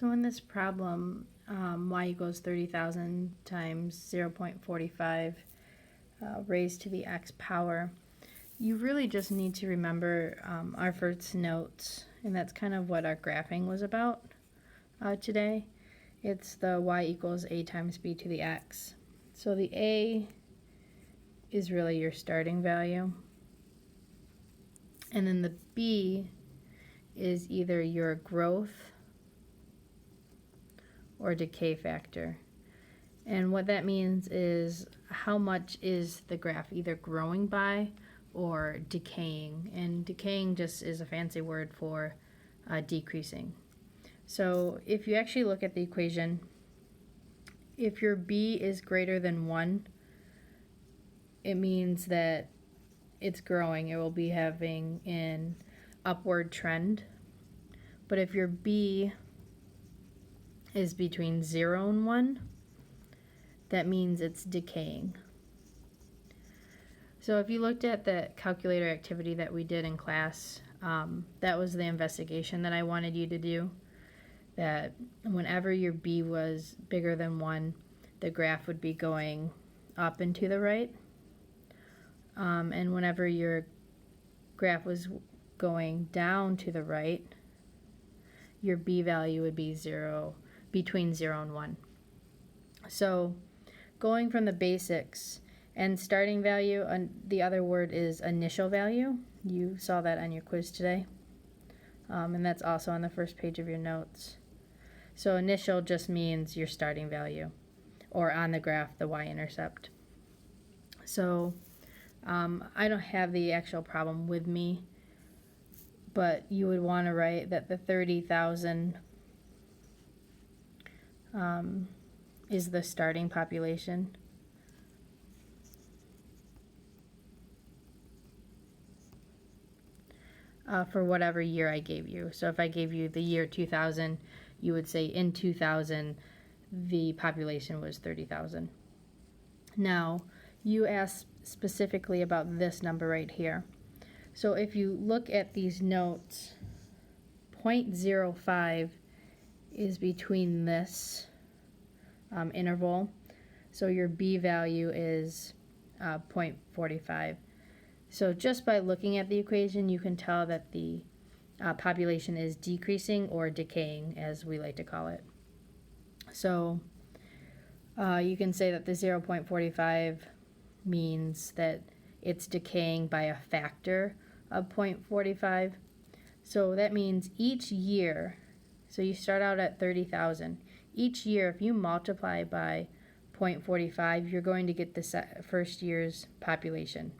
So in this problem, y equals 30,000 times 0.45 raised to the x power, you really just need to remember Arford's notes, and that's kind of what our graphing was about today. It's the y equals a times b to the x. So the a is really your starting value, and then the b is either your growth or decay factor. And what that means is how much is the graph either growing by or decaying. And decaying just is a fancy word for decreasing. So if you actually look at the equation, if your b is greater than 1, it means that it's growing. It will be having an upward trend. But if your b is between 0 and 1, that means it's decaying. So if you looked at the calculator activity that we did in class, that was the investigation that I wanted you to do, that whenever your b was bigger than 1, the graph would be going up and to the right. And whenever your graph was going down to the right, your b value would be between 0 and 1. So going from the basics, and starting value, the other word is initial value. You saw that on your quiz today. And that's also on the first page of your notes. So initial just means your starting value, or on the graph, the y-intercept. So I don't have the actual problem with me, but you would want to write that the 30,000 is the starting population. For whatever year I gave you. So if I gave you the year 2000, you would say in 2000 the population was 30,000. Now, you asked specifically about this number right here. So if you look at these notes, 0.05 is between this interval. So your b value is 0.45. So just by looking at the equation, you can tell that the population is decreasing or decaying, as we like to call it. So you can say that the 0.45 means that it's decaying by a factor of 0.45. So that means each year, so you start out at 30,000. Each year, if you multiply by 0.45, you're going to get the first year's population.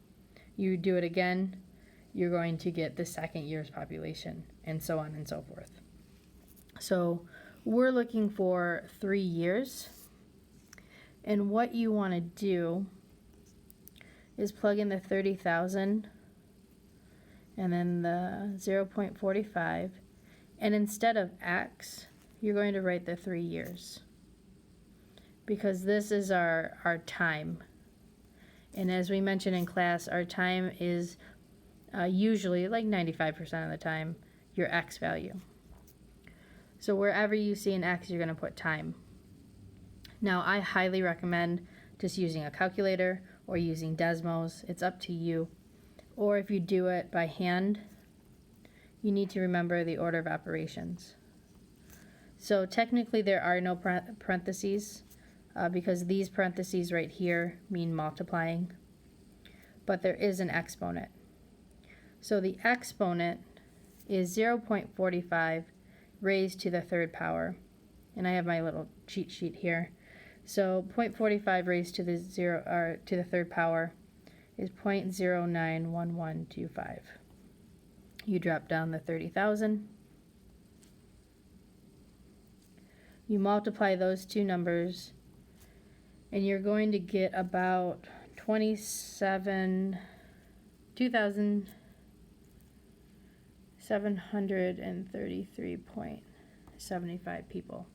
You do it again, you're going to get the second year's population, and so on and so forth. So we're looking for 3 years, and what you want to do is plug in the 30,000 and then the 0.45, and instead of x, you're going to write the 3 years, because this is our time. And as we mentioned in class, our time is usually, like 95% of the time, your x value. So wherever you see an x, you're going to put time. Now, I highly recommend just using a calculator or using Desmos. It's up to you. Or if you do it by hand, you need to remember the order of operations. So technically there are no parentheses, because these parentheses right here mean multiplying, but there is an exponent. So the exponent is 0.45 raised to the third power, and I have my little cheat sheet here. So 0.45 raised to the third power is 0.091125. You drop down the 30,000. You multiply those two numbers, and you're going to get about 2,733.75 people.